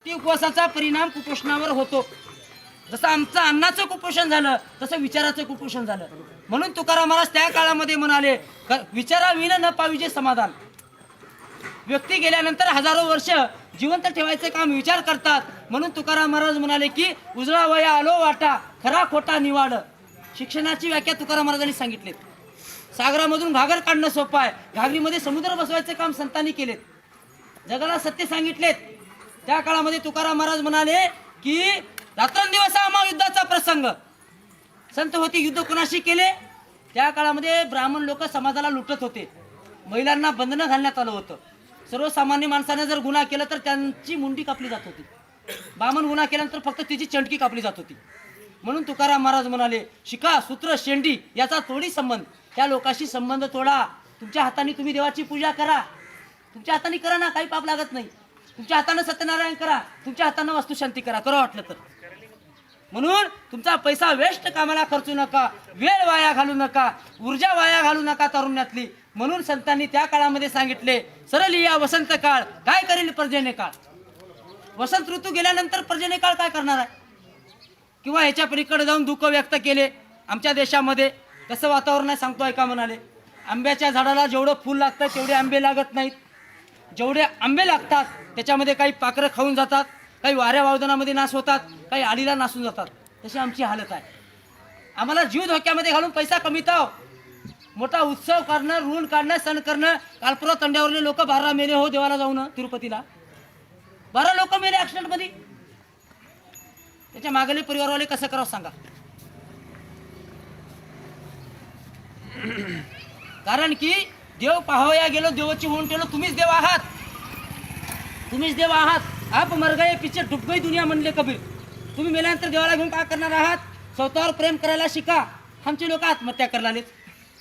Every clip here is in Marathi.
ती उपवासाचा परिणाम कुपोषणावर होतो. जसं आमचं अन्नाचं कुपोषण झालं तसं विचाराचं कुपोषण झालं. म्हणून तुकाराम महाराज त्या काळामध्ये म्हणाले, विचाराविन न पाविजे समाधान. व्यक्ती गेल्यानंतर हजारो वर्ष जिवंत ठेवायचं काम विचार करतात. म्हणून तुकाराम महाराज म्हणाले की उजळा वया आलो वाटा, खरा खोटा निवाड. शिक्षणाची व्याख्या तुकाराम महाराजांनी सांगितली. सागरामधून घागर काढणं सोपं आहे, घागरीमध्ये समुद्र बसवायचं काम संतांनी केलेत. जगाला सत्य सांगितलेत. त्या काळामध्ये तुकाराम महाराज म्हणाले की रात्रंदिवस हा महायुद्धाचा प्रसंग. संत होती, युद्ध कोणाशी केले? त्या काळामध्ये ब्राह्मण लोक समाजाला लुटत होते. महिलांना बंधनं घालण्यात आलं होतं. सर्वसामान्य माणसाने जर गुन्हा केला तर त्यांची मुंडी कापली जात होती. बामण गुन्हा केल्यानंतर फक्त तिची चंटकी कापली जात होती. म्हणून तुकाराम महाराज म्हणाले, शिका सूत्र शेंडी याचा तोडी संबंध. त्या लोकांशी संबंध तोडा. तुमच्या हाताने तुम्ही देवाची पूजा करा. तुमच्या हाताने करा ना, काही पाप लागत नाही. तुमच्या हाताने सत्यनारायण करा, तुमच्या हाताने वास्तुशांती करा, करा वाटलं तर. म्हणून तुमचा पैसा वेस्ट कामाला खर्चू नका, वेळ वाया घालू नका, ऊर्जा वाया घालू नका तरुण्यातली. म्हणून संतांनी त्या काळामध्ये सांगितले, सरळ या वसंत काळ काय करेल पर्जन्य काळ. वसंत ऋतू गेल्यानंतर पर्जन्य काळ काय करणार आहे? किंवा ह्याच्या पलीकडे जाऊन दुःख व्यक्त केले. आमच्या देशामध्ये कसं वातावरण आहे सांगतो ऐका. म्हणाले, आंब्याच्या झाडाला जेवढं फूल लागतं तेवढे आंबे लागत नाहीत. जेवढे आंबे लागतात त्याच्यामध्ये काही पाखरं खाऊन जातात, काही वाऱ्या वावदानामध्ये नाश होतात, काही आडीला नासून जातात. तशी आमची हालत आहे. आम्हाला जीव धोक्यामध्ये घालून पैसा कमीताव, मोठा उत्सव करणं, ऋण काढणं, सण करणं. कालपुरा तंड्यावरले लोक 12 मेले हो देवाला जाऊन तिरुपतीला. 12 लोक मेले ऍक्सिडेंट मध्ये. त्याच्या मागले परिवारवाले कसं करावं सांगा. कारण की देव पाहावया गेलो, देवाची होऊन ठेवलो. तुम्हीच देव आहात, तुम्हीच देव आहात. आप मर गए पीछे डूब गई दुनिया म्हणले कबीर. तुम्ही मेल्यानंतर देवाला घेऊन काय करणार आहात? स्वतःवर प्रेम करायला शिका. आमचे लोक आत्महत्या करायला,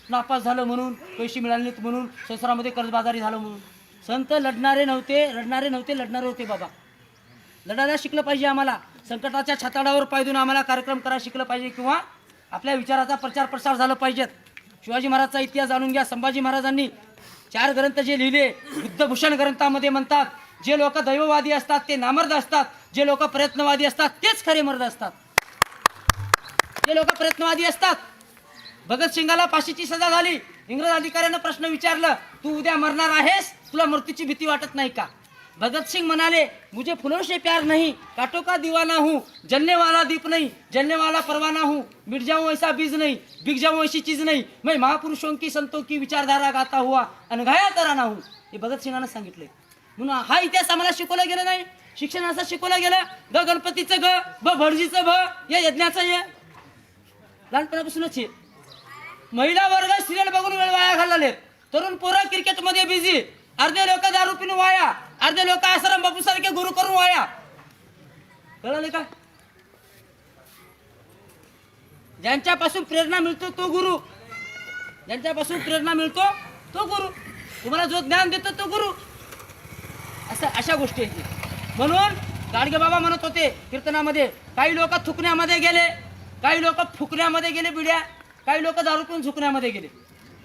नापास झालं म्हणून, पैसे मिळाले नाहीत म्हणून, संसारामध्ये कर्जबाजारी झालं म्हणून. संत लढणारे नव्हते, रडणारे नव्हते, लढणारे होते बाबा. लढायला शिकलं पाहिजे आम्हाला. संकटाच्या छाताडावर पाय देऊन आम्हाला कार्यक्रम करायला शिकलं पाहिजे, किंवा आपल्या विचाराचा प्रचार प्रसार झाला पाहिजेत. शिवाजी महाराजचा इतिहास जाणून घ्या. संभाजी महाराजांनी 4 ग्रंथ जे लिहिले, बुद्धभूषण ग्रंथामध्ये म्हणतात, जे लोक दैववादी असतात ते नामर्द असतात, जे लोक प्रयत्नवादी असतात तेच खरे मर्द असतात. जे लोक प्रयत्नवादी असतात. भगतसिंगाला फाशीची सजा झाली. इंग्रज अधिकाऱ्यानं प्रश्न विचारला, तू उद्या मरणार आहेस, तुला मृत्यूची भीती वाटत नाही का? भगतसिंग म्हणाले, मुझे फूलों से प्यार नहीं, कांटों का दीवाना हूँ, जलने वाला दीप नहीं, जलने वाला परवाना हूँ, मिट जाऊं ऐसा बीज नहीं, बिक जाऊं ऐसी चीज नहीं, मैं महापुरुषों की संतों की विचारधारा गाता हुआ अनघाया तराना हूँ. हे भगतसिंगानं सांगितले. म्हणून हा इतिहास आम्हाला शिकवला गेला नाही. शिक्षण असं शिकवलं गेलं, ग गणपतीचं ग, ब भटजीचं भ, या यज्ञाचं ये. लहानपणापासूनच हे. महिला वर्ग सिरियल बघून वेळ वाया घालले. तरुण पोरं क्रिकेटमध्ये बिझी. अर्धे लोक दारू पिऊन वाया, अर्धे लोक आश्रम बापू सारखे गुरु करून वाया. कळले का? ज्यांच्यापासून प्रेरणा मिळतो तो गुरु, ज्यांच्यापासून प्रेरणा मिळतो तो गुरु, तुम्हाला जो ज्ञान देतो तो गुरु. असं अशा गोष्टी आहेत. म्हणून गाडगे बाबा म्हणत होते कीर्तनामध्ये, काही लोक थुकण्यामध्ये गेले, काही लोक फुकण्यामध्ये गेले बिड्या, काही लोक दारू पिऊन झुकण्यामध्ये गेले.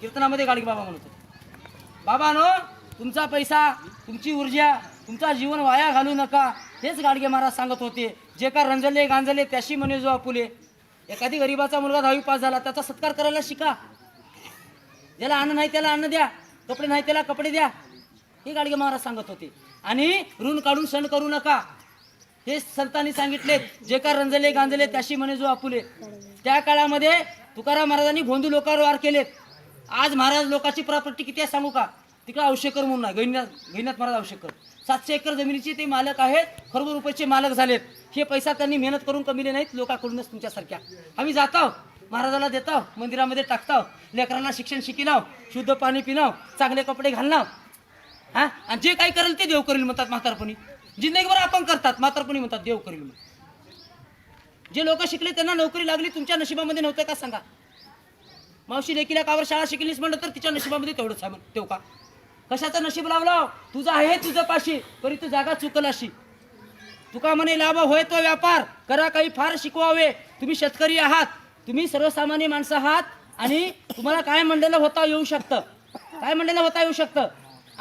कीर्तनामध्ये गाडगे बाबा म्हणत होते, बाबानो तुमचा पैसा, तुमची ऊर्जा, तुमचा जीवन वाया घालू नका. हेच गाडगे महाराज सांगत होते. जे का रंजले गांजले त्याशी म्हणे जो आपुले. एखादी गरीबाचा मुलगा 10वी पास झाला, त्याचा सत्कार करायला शिका. ज्याला अन्न नाही त्याला अन्न द्या, कपडे नाही त्याला कपडे द्या. हे गाडगे महाराज सांगत होते. आणि ऋण काढून सण करू नका, हे संतांनी सांगितले. जे का रंजले गांजले त्याशी म्हणे जो आपुले. त्या काळामध्ये तुकाराम महाराजांनी भोंदू लोकांवर वार केलेत. आज महाराज लोकांची प्रॉपर्टी किती आहे सांगू का? तिकडे औषेकर म्हणून आहे, गैनाथ महाराज औषेकर. 700 एकर जमिनीचे ते मालक आहेत, खरबो रुपयाचे मालक झालेत. हे पैसा त्यांनी मेहनत करून कमिले नाहीत, लोकांकडूनच तुमच्यासारख्या. आम्ही जातो महाराजाला देतो, मंदिरामध्ये टाकतो, लेकरांना शिक्षण शिकिनाव, शुद्ध पाणी पिनाव, चांगले कपडे घालनाव. हा, आणि जे काही करेल ते देव करेल म्हणतात म्हातारपणी. जिंदगीभर आपण करतात, म्हातारपणी म्हणतात देव करेल. जे लोक शिकले त्यांना नोकरी लागली, तुमच्या नशिबामध्ये नव्हतं का सांगा? मावशी लेकीला कावर शाळा शिकलीस म्हणलं तर तिच्या नशिबामध्ये तेवढंच आहे तेव का? कशाचं नशीब लावलं? तुझं आहे तुझं पाशी, तरी तू जागा चुकल अशी. तुका म्हणे लाभ होय तो व्यापार, करा काही फार शिकवावे. तुम्ही शेतकरी आहात, तुम्ही सर्वसामान्य माणसं आहात, आणि तुम्हाला काय म्हणलेलं होता येऊ शकतं, काय म्हणलेलं होता येऊ शकतं.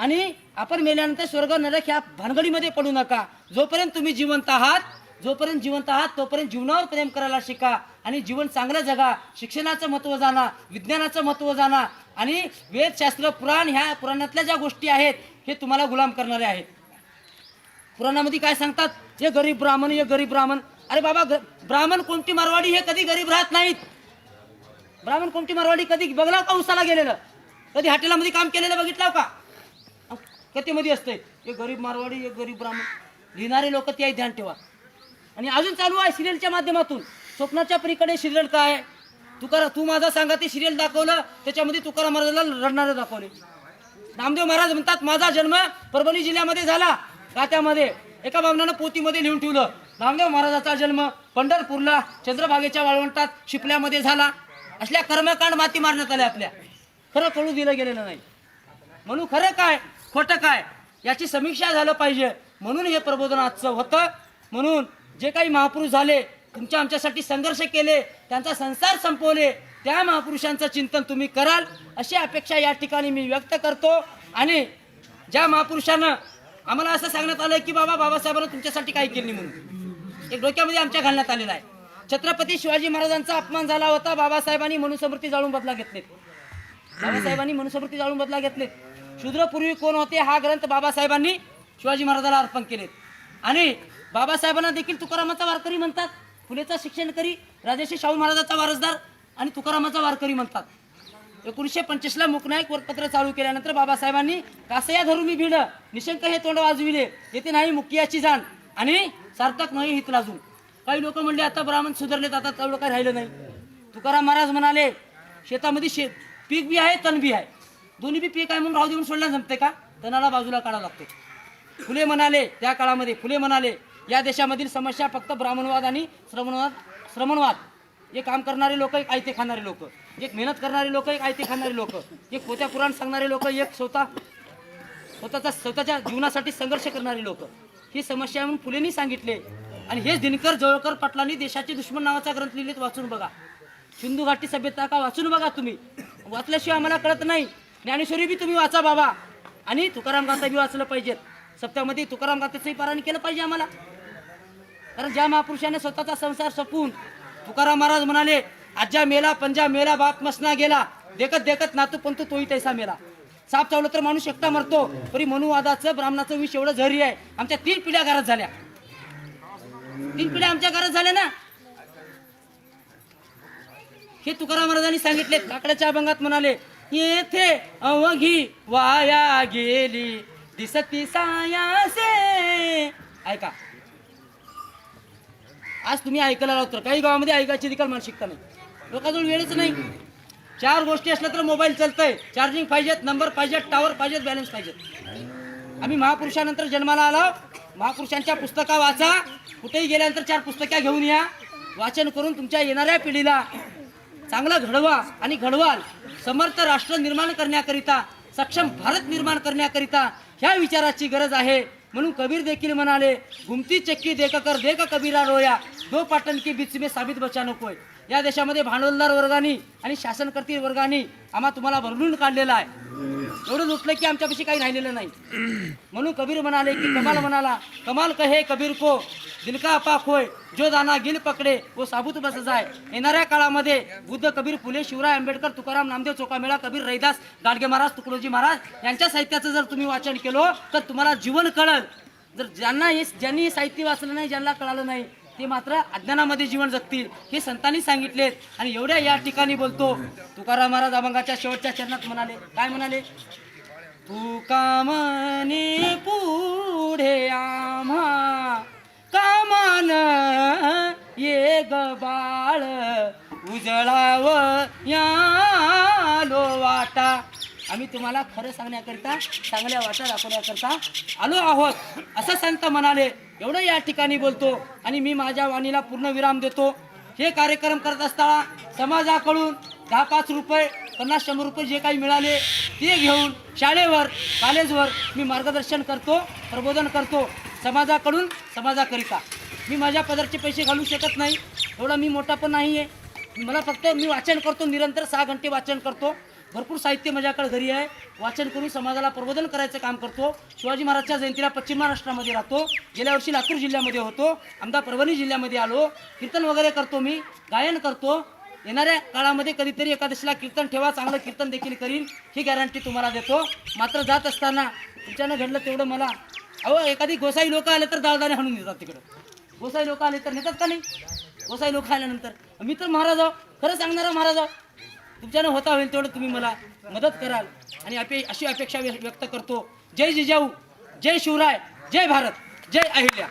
आणि आपण मेल्यानंतर स्वर्ग नरक ह्या भानगडीमध्ये पडू नका. जोपर्यंत तुम्ही जिवंत आहात तोपर्यंत जीवनावर प्रेम करायला शिका आणि जीवन चांगलं जगा. शिक्षणाचं महत्त्व जाणा, विज्ञानाचं महत्त्व जाणा आणि वेदशास्त्र पुराण ह्या पुराणातल्या ज्या गोष्टी आहेत हे तुम्हाला गुलाम करणारे आहेत. पुराणामध्ये काय सांगतात? हे गरीब ब्राह्मण. अरे बाबा, ब्राह्मण कोणती मारवाडी हे कधी गरीब राहत नाहीत. ब्राह्मण कोणती मारवाडी कधी बघला का उसाला गेलेलं? कधी हॉटेलामध्ये काम केलेलं बघितलं का? कथेमध्ये असते हे गरीब मारवाडी, हे गरीब ब्राह्मण. लिहिणारे लोक ते ध्यान ठेवा. आणि अजून चालू आहे सिरियलच्या माध्यमातून. स्वप्नाच्या पलीकडे सिरियल काय? तू माझा सांगा ते सिरियल दाखवलं, त्याच्यामध्ये तुकाराम महाराजाला रडणारं दाखवले. नामदेव महाराज म्हणतात माझा जन्म परभणी जिल्ह्यामध्ये झाला. गात्यामध्ये एका बामणानं पोतीमध्ये लिहून ठेवलं, नामदेव महाराजाचा जन्म पंढरपूरला चंद्रभागेच्या वाळवंटात शिपल्यामध्ये झाला. असल्या कर्मकांड माती मारण्यात आल्या आपल्या. खरं कळू दिलं गेलेलं नाही. म्हणून खरं काय खोटं काय याची समीक्षा झालं पाहिजे. म्हणून हे प्रबोधन आजचं होतं. म्हणून जे काही महापुरुष झाले, तुमच्या आमच्यासाठी संघर्ष केले, त्यांचा संसार संपवले, त्या महापुरुषांचं चिंतन तुम्ही कराल अशी अपेक्षा या ठिकाणी मी व्यक्त करतो. आणि ज्या महापुरुषानं आम्हाला असं सांगण्यात आलं की बाबासाहेबांना तुमच्यासाठी काही केली म्हणून एक डोक्यामध्ये आमच्या घालण्यात आलेला आहे. छत्रपती शिवाजी महाराजांचा अपमान झाला होता, बाबासाहेबांनी मनुस्मृती जाळून बदला घेतलेत. शूद्रपूर्वी कोण होते हा ग्रंथ बाबासाहेबांनी शिवाजी महाराजाला अर्पण केलेत. आणि बाबासाहेबांना देखील तुकारामाचा वारकरी म्हणतात, फुलेचा शिक्षणकरी, राजर्षी शाहू महाराजांचा वारसदार आणि तुकारामाचा वारकरी म्हणतात. 1925ला मुकनायक वरपत्र चालू केल्यानंतर बाबासाहेबांनी कासया धरू मी भिड, निशंक हे तोंड वाजविले, येथे नाही मुकियाची जाण आणि सार्थक नाही हित लाजून. काही लोक म्हणले आता ब्राह्मण सुधारलेत, आता तेवढं काही राहिलं नाही. तुकाराम महाराज म्हणाले शेतामध्ये पीक बी आहे तण बी आहे, दोन्ही बी पीक आहे म्हणून राहू देऊन सोडण्यास जमते का? तणाला बाजूला काढावं लागते. फुले म्हणाले त्या काळामध्ये या देशामधील समस्या फक्त ब्राह्मणवाद आणि श्रमणवाद. एक काम करणारे लोक, एक आयते खाणारे लोक, एक मेहनत करणारे लोक, एक आयते खाणारे लोक, एक पोत्या पुराण सांगणारे लोक, एक स्वतःच्या जीवनासाठी संघर्ष करणारे लोक, ही समस्या म्हणून फुलेंनी सांगितले. आणि हेच दिनकर जवळकर पाटलांनी देशाचे दुश्मन नावाचा ग्रंथ लिहिलेत, वाचून बघा. सिंधू घाटी सभ्यता का वाचून बघा. तुम्ही वाचल्याशिवाय आम्हाला कळत नाही. ज्ञानेश्वरी बी तुम्ही वाचा बाबा. आणि तुकाराम गाथा बी वाचलं पाहिजेत. सप्त्यामध्ये तुकाराम गाथेचंही पारायण केलं पाहिजे आम्हाला. कारण ज्या महापुरुषाने स्वतःचा संसार संपवून, तुकाराम महाराज म्हणाले आज्या मेला पंजा मेला बाप मसना गेला, देखत देखत नातू पंतू तोही तैसा मेला. साप चावलं तर माणूस एकटा मरतो, तरी मनुवादाचं ब्राह्मणाचं विष एवढं झरी आहे. आमच्या 3 पिढ्या घरात झाल्या. 3 पिढ्या आमच्या घरात झाल्या ना. हे तुकाराम महाराजांनी सांगितले. काकड्याच्या अभंगात म्हणाले येथे अवघी वाया गेली दिसती सायासे. ऐका, आज तुम्ही ऐकायला लावतो. काही गावामध्ये ऐकायची देखील मानसिकता नाही. लोकांजवळ वेळच नाही. 4 गोष्टी असल्या तर मोबाईल चालतंय, चार्जिंग पाहिजेत, नंबर पाहिजेत, टावर पाहिजेत, बॅलन्स पाहिजेत. आम्ही महापुरुषानंतर जन्माला आलो. महापुरुषांच्या पुस्तका वाचा. कुठेही गेल्यानंतर 4 पुस्तकं घेऊन या. वाचन करून तुमच्या येणाऱ्या पिढीला चांगलं घडवा आणि घडवाल. समर्थ राष्ट्र निर्माण करण्याकरिता, सक्षम भारत निर्माण करण्याकरिता ह्या विचाराची गरज आहे. म्हणून कबीर देखील म्हणाले घुमती चक्की देकर देख कबीरा रोया, 2 पाटण की बीच में साबित बचा नकोय. या देशामध्ये भांडवलदार वर्गाने आणि शासनकर्ती वर्गाने आम्हा तुम्हाला भरलून काढलेला आहे. एवढं लुटलं की आमच्यापाशी काही राहिलेलं नाही. म्हणून कबीर म्हणाले की कमाल म्हणाला कमाल कहे कबीर को दिल का अपाक होय, जो दाना गिल पकडे वो साबूत बस जाय. येणाऱ्या काळामध्ये बुद्ध, कबीर, फुले, शिवराय, आंबेडकर, तुकाराम, नामदेव, चोखामेळा, कबीर, रैदास, गाडगे महाराज, तुकडोजी महाराज यांच्या साहित्याचं जर तुम्ही वाचन केलं तर तुम्हाला जीवन कळल. जर ज्यांनी साहित्य वाचलं नाही, ज्यांना कळालं नाही, ते मात्र अज्ञानामध्ये जीवन जगतील. हे संतांनी सांगितलेत. आणि एवढ्या या ठिकाणी बोलतो. तुकाराम महाराज अभंगाच्या शेवटच्या चरणात म्हणाले, काय म्हणाले? तुका म्हणे पुढे आम्हा कामान ये ग बाळ, उजळाव यालो वाटा. आम्ही तुम्हाला खरं सांगण्याकरिता, चांगल्या वाटा दाखवण्याकरिता आलो आहोत असं संत म्हणाले. एवढं या ठिकाणी बोलतो. आणि मी माझ्या वाणीला पूर्ण विराम देतो. हे कार्यक्रम करत असताना समाजाकडून 10-5 रुपये, 50-100 रुपये जे काही मिळाले ते घेऊन शाळेवर, कॉलेजवर मी मार्गदर्शन करतो, प्रबोधन करतो. समाजाकडून समाजाकरिता मी माझ्या पदरचे पैसे घालू शकत नाही. एवढा मी मोठा पण नाही आहे. मला फक्त मी वाचन करतो, निरंतर 6 घंटे वाचन करतो. भरपूर साहित्य माझ्याकडे घरी आहे. वाचन करून समाजाला प्रबोधन करायचं काम करतो. शिवाजी महाराजच्या जयंतीला पश्चिम महाराष्ट्रामध्ये राहतो. गेल्या वर्षी लातूर जिल्ह्यामध्ये होतो. आमदा परभणी जिल्ह्यामध्ये आलो. कीर्तन वगैरे करतो, मी गायन करतो. येणाऱ्या काळामध्ये कधीतरी एकादशीला कीर्तन ठेवा, चांगलं कीर्तन देखील करीन, ही गॅरंटी तुम्हाला देतो. मात्र जात असताना तुमच्यानं घडलं तेवढं मला, अहो एखादी गोसाई लोक आले तर दाळदाणे हाणून देतात तिकडं. गोसाई लोक आले तर नेतात का नाही? गोसाई लोक आल्यानंतर मी तर महाराज आहो, खरं सांगणारा महाराज आहो. तुमच्यानं होता होईल तेवढं तुम्ही मला मदत कराल आणि अशी अपेक्षा व्यक्त करतो. जय जिजाऊ, जय शिवराय, जय भारत, जय अहिल्या.